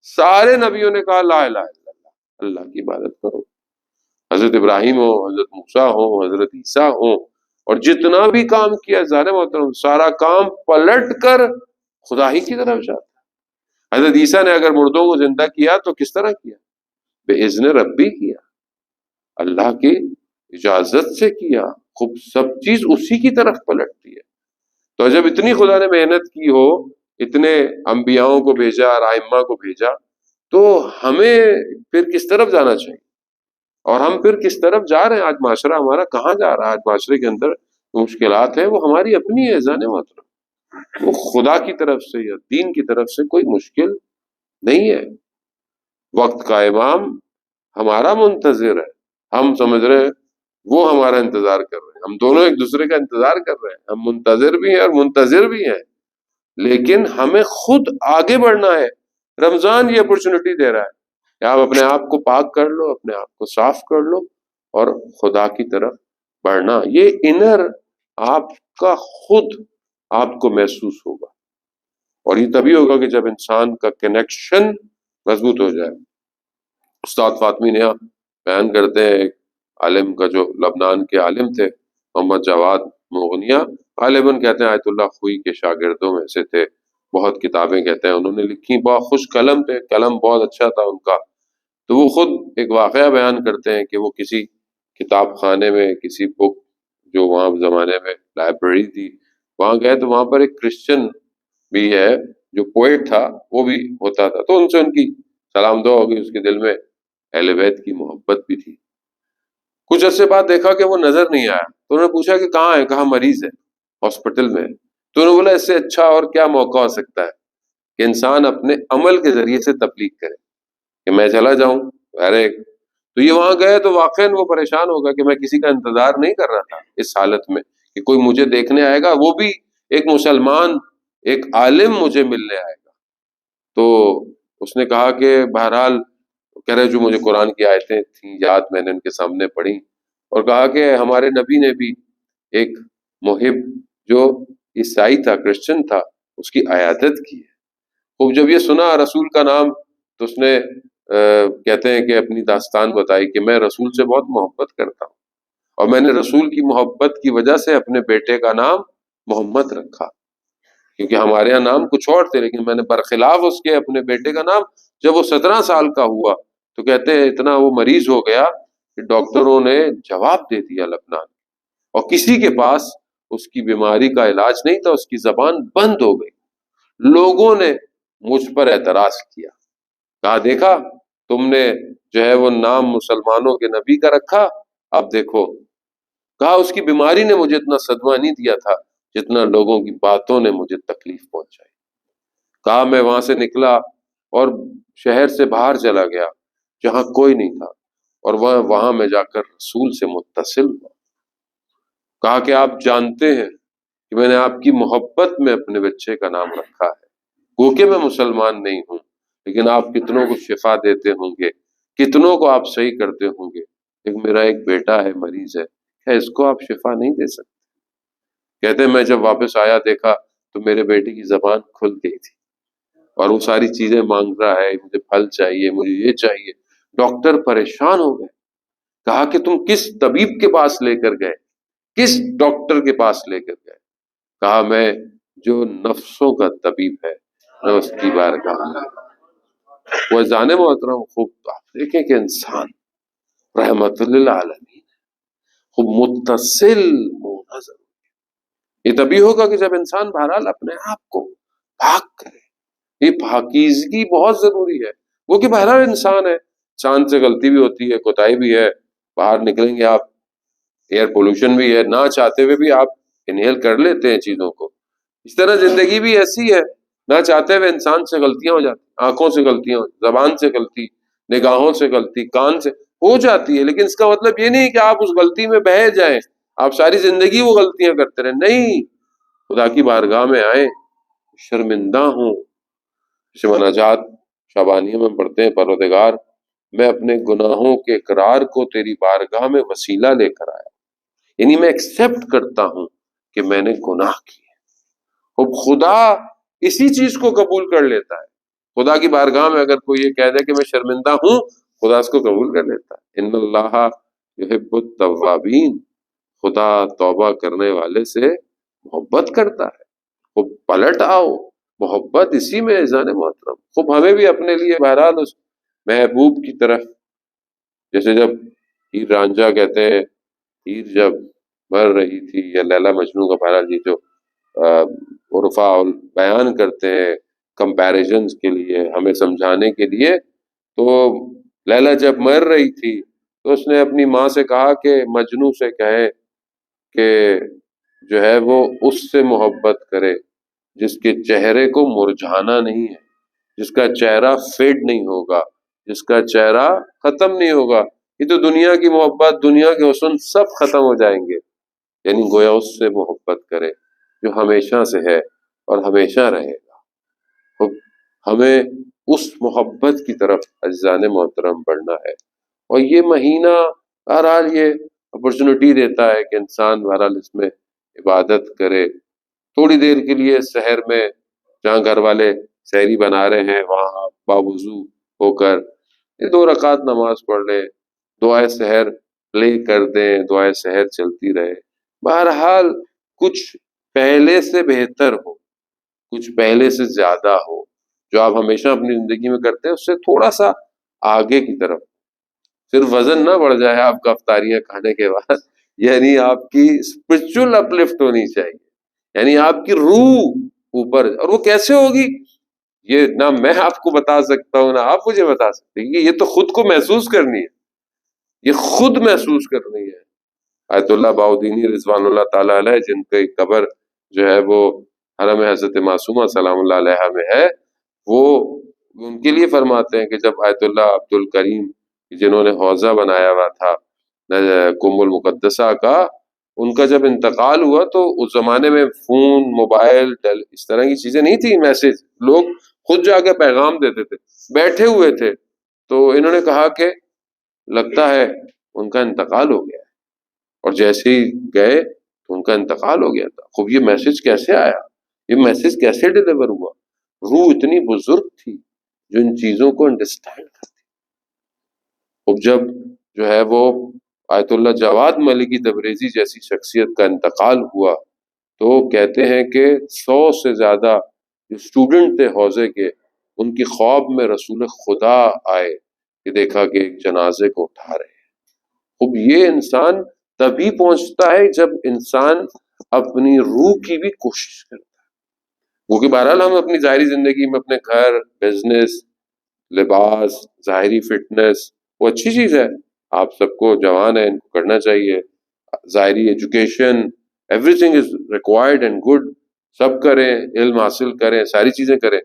سارے نبیوں نے کہا لا الہ الا اللہ، اللہ کی عبادت کرو۔ حضرت ابراہیم ہو، حضرت موسیٰ ہو، حضرت عیسیٰ ہو، اور جتنا بھی کام کیا زارے محترم، سارا کام پلٹ کر خدا ہی کی طرف جاتا ہے۔ حضرت عیسیٰ نے اگر مردوں کو زندہ کیا تو کس طرح کیا؟ بے اذن ربی کیا، اللہ کی اجازت سے کیا، خوب سب چیز اسی کی طرف پلٹتی ہے۔ تو جب اتنی خدا نے محنت کی ہو، اتنے انبیاؤں کو بھیجا، ائمہ کو بھیجا، تو ہمیں پھر کس طرف جانا چاہیے؟ اور ہم پھر کس طرف جا رہے ہیں؟ آج معاشرہ ہمارا کہاں جا رہا ہے؟ آج معاشرے کے اندر مشکلات ہیں، وہ ہماری اپنی ہے جانے محترم، وہ خدا کی طرف سے یا دین کی طرف سے کوئی مشکل نہیں ہے۔ وقت کا امام ہمارا منتظر ہے، ہم سمجھ رہے ہیں وہ ہمارا انتظار کر رہے ہیں، ہم دونوں ایک دوسرے کا انتظار کر رہے ہیں، ہم منتظر بھی ہیں اور منتظر بھی ہیں، لیکن ہمیں خود آگے بڑھنا ہے۔ رمضان یہ اپرچونٹی دے رہا ہے کہ آپ اپنے آپ کو پاک کر لو، اپنے آپ کو صاف کر لو، اور خدا کی طرف بڑھنا، یہ انر آپ کا خود آپ کو محسوس ہوگا، اور یہ تبھی ہوگا کہ جب انسان کا کنیکشن مضبوط ہو جائے۔ استاد فاطمی نیا بیان کرتے ہیں، ایک عالم کا جو لبنان کے عالم تھے محمد جواد مغنیہ، غالباً کہتے ہیں آیت اللہ خوئی کے شاگردوں میں سے تھے، بہت کتابیں کہتے ہیں انہوں نے لکھی، بہت خوش قلم تھے، قلم بہت اچھا تھا ان کا۔ تو وہ خود ایک واقعہ بیان کرتے ہیں کہ وہ کسی کتاب خانے میں، کسی بک جو وہاں زمانے میں لائبریری تھی، وہاں گئے تو وہاں پر ایک کرسچن بھی ہے جو پوئٹ تھا، وہ بھی ہوتا تھا، تو ان سے ان کی سلام دعا ہوگی، اس کے دل میں اہل بیت کی محبت بھی تھی۔ کچھ عرصے بعد دیکھا کہ وہ نظر نہیں آیا، تو انہوں نے پوچھا کہ کہاں ہے؟ کہا مریض ہے، ہاسپٹل میں ہے۔ تو انہوں نے بولا اس سے اچھا اور کیا موقع ہو سکتا ہے کہ انسان اپنے عمل کے ذریعے سے تبلیغ کرے، کہ میں چلا جاؤں، ارے تو یہ وہاں گئے تو واقعاً وہ پریشان ہوگا کہ میں کسی کا انتظار نہیں کر رہا تھا اس حالت میں کہ کوئی مجھے دیکھنے آئے گا، وہ بھی ایک مسلمان، ایک عالم مجھے ملنے آئے گا۔ تو اس نے کہا کہ بہرحال کہہ رہے جو مجھے قرآن کی آیتیں تھیں یاد، میں نے ان کے سامنے پڑھی، اور کہا کہ ہمارے نبی نے بھی ایک محب جو عیسائی تھا، کرسچن تھا، اس کی عیادت کی ہے۔ خوب جب یہ سنا رسول کا نام، تو اس نے کہتے ہیں کہ اپنی داستان بتائی کہ میں رسول سے بہت محبت کرتا ہوں، اور میں نے رسول کی محبت کی وجہ سے اپنے بیٹے کا نام محمد رکھا، کیونکہ ہمارے یہاں نام کچھ اور تھے، لیکن میں نے برخلاف اس کے اپنے بیٹے کا نام، جب وہ 17 سال کا ہوا تو کہتے ہیں اتنا وہ مریض ہو گیا کہ ڈاکٹروں نے جواب دے دیا لبنان، اور کسی کے پاس اس کی بیماری کا علاج نہیں تھا، اس کی زبان بند ہو گئی۔ لوگوں نے مجھ پر اعتراض کیا، کہا دیکھا تم نے جو ہے وہ نام مسلمانوں کے نبی کا رکھا، اب دیکھو، کہا اس کی بیماری نے مجھے اتنا صدمہ نہیں دیا تھا جتنا لوگوں کی باتوں نے مجھے تکلیف پہنچائی۔ کہا میں وہاں سے نکلا اور شہر سے باہر چلا گیا جہاں کوئی نہیں تھا، اور وہاں میں جا کر رسول سے متصل ہوا۔ کہا کہ آپ جانتے ہیں کہ میں نے آپ کی محبت میں اپنے بچے کا نام رکھا ہے، گو کہ میں مسلمان نہیں ہوں، لیکن آپ کتنوں کو شفا دیتے ہوں گے، کتنوں کو آپ صحیح کرتے ہوں گے، لیکن میرا ایک بیٹا ہے، مریض ہے، کیا اس کو آپ شفا نہیں دے سکتے؟ کہتے ہیں میں جب واپس آیا دیکھا تو میرے بیٹے کی زبان کھل گئی تھی، اور وہ ساری چیزیں مانگ رہا ہے، مجھے پھل چاہیے، مجھے یہ چاہیے۔ ڈاکٹر پریشان ہو گئے، کہا کہ تم کس طبیب کے پاس لے کر گئے، کس ڈاکٹر کے پاس لے کر گئے؟ کہا میں جو نفسوں کا طبیب ہے، میں اس کی بارگاہ میں۔ وہ جانے محترم خوب دیکھیں کہ انسان رحمت للعالمین خوب متصل منظر، یہ تبھی ہوگا کہ جب انسان بہرحال اپنے آپ کو پاک کرے، یہ پاکیزگی بہت ضروری ہے. وہ کہ بہرحال انسان ہے، چاند سے غلطی بھی ہوتی ہے، کوتاہی بھی ہے، باہر نکلیں گے آپ، ایئر پولوشن بھی ہے، نہ چاہتے ہوئے بھی آپ انہیل کر لیتے ہیں چیزوں کو. اس طرح زندگی بھی ایسی ہے، نہ چاہتے ہوئے انسان سے غلطیاں ہو جاتی، آنکھوں سے غلطیاں، زبان سے غلطی، نگاہوں سے غلطی، کان سے ہو جاتی ہے. لیکن اس کا مطلب یہ نہیں کہ آپ اس غلطی میں بہہ جائیں، آپ ساری زندگی وہ غلطیاں کرتے رہیں. نہیں، خدا کی بارگاہ میں آئیں، شرمندہ ہوں. جیسے مناجات شابانیہ میں پڑھتے ہیں، پروردگار میں اپنے گناہوں کے اقرار کو تیری بارگاہ میں وسیلہ لے کر آیا، یعنی میں ایکسیپٹ کرتا ہوں کہ میں نے گناہ کیے. اور خدا اسی چیز کو قبول کر لیتا ہے. خدا کی بارگاہ میں اگر کوئی یہ کہہ دے کہ میں شرمندہ ہوں، خدا اس کو قبول کر لیتا ہے. ان اللہ یحب التوابین، خدا توبہ کرنے والے سے محبت کرتا ہے. خوب پلٹ آؤ، محبت اسی میں ہے جان محترم. خوب ہمیں بھی اپنے لیے بہرحال اس محبوب کی طرف، جیسے جب ہیر رانجھا کہتے ہیں، ہیر جب مر رہی تھی، یا لیلا مجنوں کا بہرحال یہ جو عرفا بیان کرتے ہیں کمپیریزنز کے لیے، ہمیں سمجھانے کے لیے، تو لیلا جب مر رہی تھی تو اس نے اپنی ماں سے کہا کہ مجنوں سے کہے کہ جو ہے وہ اس سے محبت کرے جس کے چہرے کو مرجھانا نہیں ہے، جس کا چہرہ فیڈ نہیں ہوگا، جس کا چہرہ ختم نہیں ہوگا. یہ تو دنیا کی محبت، دنیا کے حسن سب ختم ہو جائیں گے. یعنی گویا اس سے محبت کرے جو ہمیشہ سے ہے اور ہمیشہ رہے گا. ہمیں اس محبت کی طرف عزیزان محترم بڑھنا ہے. اور یہ مہینہ بہرحال یہ اپرچونٹی دیتا ہے کہ انسان بہرحال اس میں عبادت کرے. تھوڑی دیر کے لیے سحر میں جہاں گھر والے سحری بنا رہے ہیں وہاں باوضو ہو کر یہ 2 رکعت نماز پڑھ لیں، دعائے سحر پلے کر دیں، دعائے سحر چلتی رہے. بہرحال کچھ پہلے سے بہتر ہو، کچھ پہلے سے زیادہ ہو، جو آپ ہمیشہ اپنی زندگی میں کرتے ہیں اس سے تھوڑا سا آگے کی طرف. صرف وزن نہ بڑھ جائے آپ کا افطاریاں کھانے کے بعد، یعنی آپ کی اسپرچل اپلفٹ ہونی چاہیے، یعنی آپ کی روح اوپر. اور وہ کیسے ہوگی یہ نہ میں آپ کو بتا سکتا ہوں، نہ آپ مجھے بتا سکتے. یہ تو خود کو محسوس کرنی ہے، یہ خود محسوس کرنی ہے. آیت اللہ بہاؤدینی رضوان اللہ تعالیٰ علیہ، جن کی قبر جو ہے وہ حرم حضرت معصومہ سلام اللہ علیہ میں ہے، وہ ان کے لیے فرماتے ہیں کہ جب آیت اللہ عبد الکریم جنہوں نے حوضہ بنایا ہوا تھا کم المقدسہ کا، ان کا جب انتقال ہوا تو اس زمانے میں فون، موبائل، اس طرح کی چیزیں نہیں تھی، میسج، لوگ خود جا کے پیغام دیتے تھے، بیٹھے ہوئے تھے. تو انہوں نے کہا کہ لگتا ہے ان کا انتقال ہو گیا. اور جیسے ہی گئے تو ان کا انتقال ہو گیا تھا. خوب یہ میسج کیسے آیا، یہ میسج کیسے ڈیلیور ہوا؟ روح اتنی بزرگ تھی جو ان چیزوں کو انڈرسٹینڈ کرتی. خوب جب جو ہے وہ آیت اللہ جواد ملکی تبریزی جیسی شخصیت کا انتقال ہوا تو کہتے ہیں کہ 100 سے زیادہ جو اسٹوڈنٹ تھے حوضے کے، ان کی خواب میں رسول خدا آئے کہ دیکھا کہ ایک جنازے کو اٹھا رہے ہیں. خوب یہ انسان تبھی پہنچتا ہے جب انسان اپنی روح کی بھی کوشش کرتا ہے. وہ کہ بہرحال ہم اپنی ظاہری زندگی میں اپنے گھر، بزنس، لباس، ظاہری فٹنس وہ اچھی چیز ہے، آپ سب کو جوان ہیں ان کو کرنا چاہیے. ظاہری education, everything is required and good, سب کریں، علم حاصل کریں، ساری چیزیں کریں،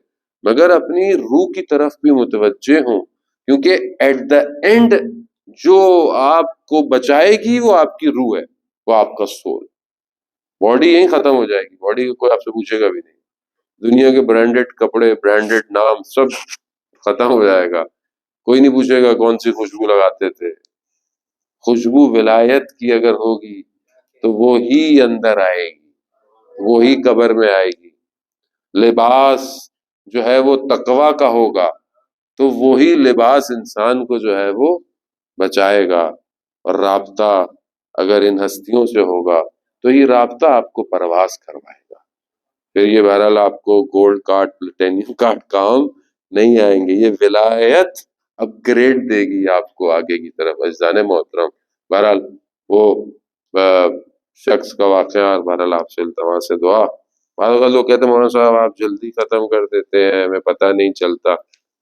مگر اپنی روح کی طرف بھی متوجہ ہوں. کیونکہ ایٹ دا اینڈ جو آپ کو بچائے گی وہ آپ کی روح ہے، وہ آپ کا سول. باڈی یہیں ختم ہو جائے گی، باڈی کوئی آپ سے پوچھے گا بھی نہیں. دنیا کے برانڈڈ کپڑے، برانڈڈ نام سب ختم ہو جائے گا، کوئی نہیں پوچھے گا کون سی خوشبو لگاتے تھے. خوشبو ولایت کی اگر ہوگی تو وہی اندر آئے گی، وہی قبر میں آئے گی. لباس جو ہے وہ تقوی کا ہوگا تو وہی لباس انسان کو جو ہے وہ بچائے گا. اور رابطہ اگر ان ہستیوں سے ہوگا تو یہ رابطہ آپ کو پرواز کروائے گا. پھر یہ بہرحال آپ کو گولڈ کارڈ، پلیٹینیم کارڈ کام نہیں آئیں گے، یہ ولایت اپ گریڈ دے گی آپ کو آگے کی طرف. عزیزان محترم، بہرحال وہ شخص کا واقعہ، بہرحال آپ سے التماس سے دعا بعض اوقات لوگ کہتے ہیں مولانا صاحب آپ جلدی ختم کر دیتے ہیں، ہمیں پتہ نہیں چلتا.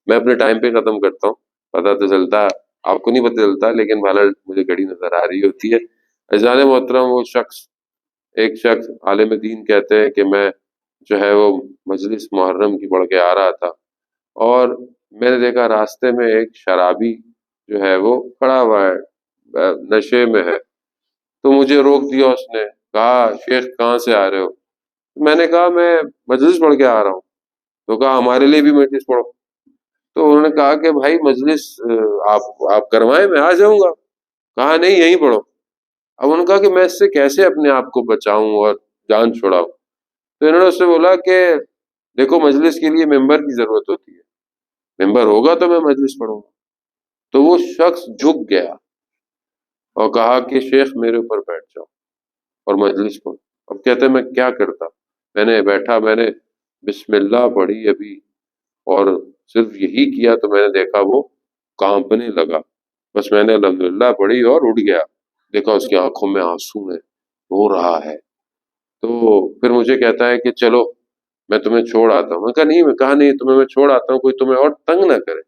میں اپنے ٹائم پہ ختم کرتا ہوں، پتہ تو چلتا، آپ کو نہیں پتہ چلتا، لیکن بہرحال مجھے گھڑی نظر آ رہی ہوتی ہے. عزیزان محترم، وہ ایک شخص عالم دین کہتے ہیں کہ میں جو ہے وہ مجلس محرم کی پڑھ کے آ رہا تھا، اور میں نے دیکھا راستے میں ایک شرابی جو ہے وہ کھڑا ہوا ہے، نشے میں ہے. تو مجھے روک دیا، اس نے کہا شیخ کہاں سے آ رہے ہو؟ میں نے کہا میں مجلس پڑھ کے آ رہا ہوں. تو کہا ہمارے لیے بھی مجلس پڑھو. تو انہوں نے کہا کہ بھائی مجلس آپ کروائیں، میں آ جاؤں گا. کہا نہیں، یہیں پڑھو. اب انہوں نے کہا کہ میں اس سے کیسے اپنے آپ کو بچاؤں اور جان چھڑاؤں؟ تو انہوں نے اس سے بولا کہ دیکھو مجلس کے لیے ممبر کی ضرورت ہوتی ہے، ممبر ہوگا تو میں مجلس پڑھوں گا. تو وہ شخص جھک گیا اور کہا کہ شیخ میرے اوپر بیٹھ جاؤ اور مجلس پڑھو. اب کہتے ہیں میں کیا کرتا، میں نے بیٹھا، میں نے بسم اللہ پڑھی ابھی، اور صرف یہی کیا تو میں نے دیکھا وہ کانپنے لگا. بس میں نے الحمدللہ پڑھی اور اٹھ گیا، دیکھا اس کی آنکھوں میں آنسو ہیں، رو رہا ہے. تو پھر مجھے کہتا ہے کہ چلو میں تمہیں چھوڑ آتا ہوں. میں کہا نہیں، تمہیں میں چھوڑ آتا ہوں، کوئی تمہیں اور تنگ نہ کرے.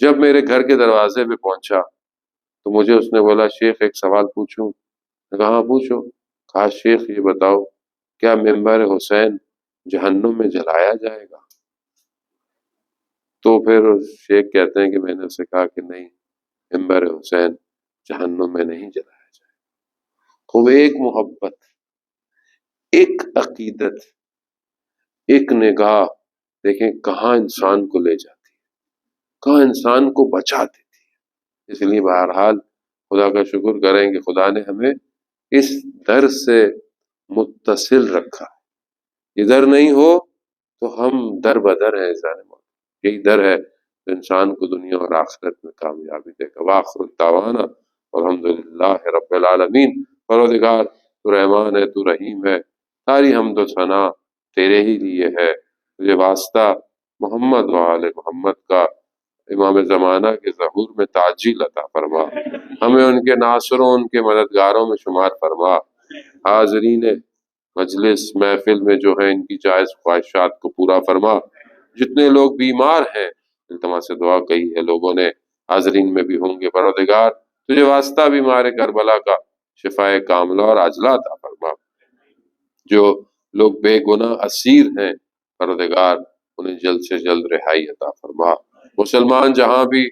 جب میرے گھر کے دروازے پہ پہنچا تو مجھے اس نے بولا شیخ ایک سوال پوچھوں؟ میں کہا ہاں پوچھو. کہا شیخ یہ بتاؤ کیا ممبر حسین جہنم میں جلایا جائے گا؟ تو پھر شیخ کہتے ہیں کہ میں نے اسے کہا کہ نہیں، ممبر حسین جہنم میں نہیں جلایا جائے. خوب ایک محبت، ایک عقیدت، ایک نگاہ، دیکھیں کہاں انسان کو لے جاتی ہے، کہاں انسان کو بچا دیتی ہے. اس لیے بہرحال خدا کا شکر کریں کہ خدا نے ہمیں اس در سے متصل رکھا. یہ در نہیں ہو تو ہم در بدر ہیں. یہی در ہے جو انسان کو دنیا اور آخرت میں کامیابی دے گا. وآخر الدعوانا الحمدللہ رب العالمین. پروردگار تو رحمان ہے، تو رحیم ہے، ساری حمد و ثنا تیرے ہی لیے ہے. تجھے واسطہ محمد و آل محمد کا امام زمانہ کے ظہور میں تعجیل عطا فرما، ہمیں ان کے ناصروں، ان کے مددگاروں میں شمار فرما. حاضرین مجلس محفل میں جو ہیں ان کی جائز خواہشات کو پورا فرما. جتنے لوگ بیمار ہیں، التماس سے دعا کہی ہے لوگوں نے، حاضرین میں بھی ہوں گے. پروردگار تجھے واسطہ بیمار کربلا کا شفائے کاملہ اور عاجلہ عطا فرما. جو لوگ بے گناہ اسیر ہیں، پروردگار انہیں جلد سے جلد رہائی عطا فرما. مسلمان جہاں بھی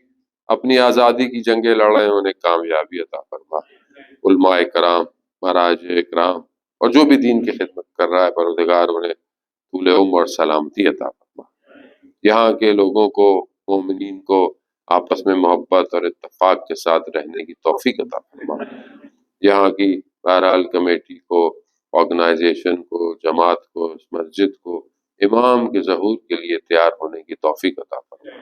اپنی آزادی کی جنگیں لڑ رہے ہیں انہیں کامیابی عطا فرما. علماء کرام، مہاراج اکرام اور جو بھی دین کی خدمت کر رہا ہے، پروردگار انہیں طول عمر اور سلامتی عطا فرما. یہاں کے لوگوں کو، مومنین کو آپس میں محبت اور اتفاق کے ساتھ رہنے کی توفیق عطا فرما. یہاں کی بہرحال کمیٹی کو، آرگنائزیشن کو، جماعت کو، اس مسجد کو امام کے ظہور کے لیے تیار ہونے کی توفیق عطا فرما.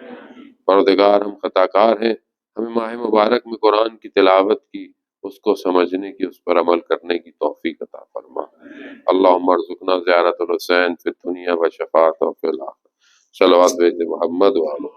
پروردگار ہم خطا کار ہیں، ہمیں ماہ مبارک میں قرآن کی تلاوت کی، اس کو سمجھنے کی، اس پر عمل کرنے کی توفیق عطا فرما. اللہم ارزقنا زیارت الحسین فی الدنیا و شفاعتہ فی الآخرہ. صلوات بھیج محمد و آلہ.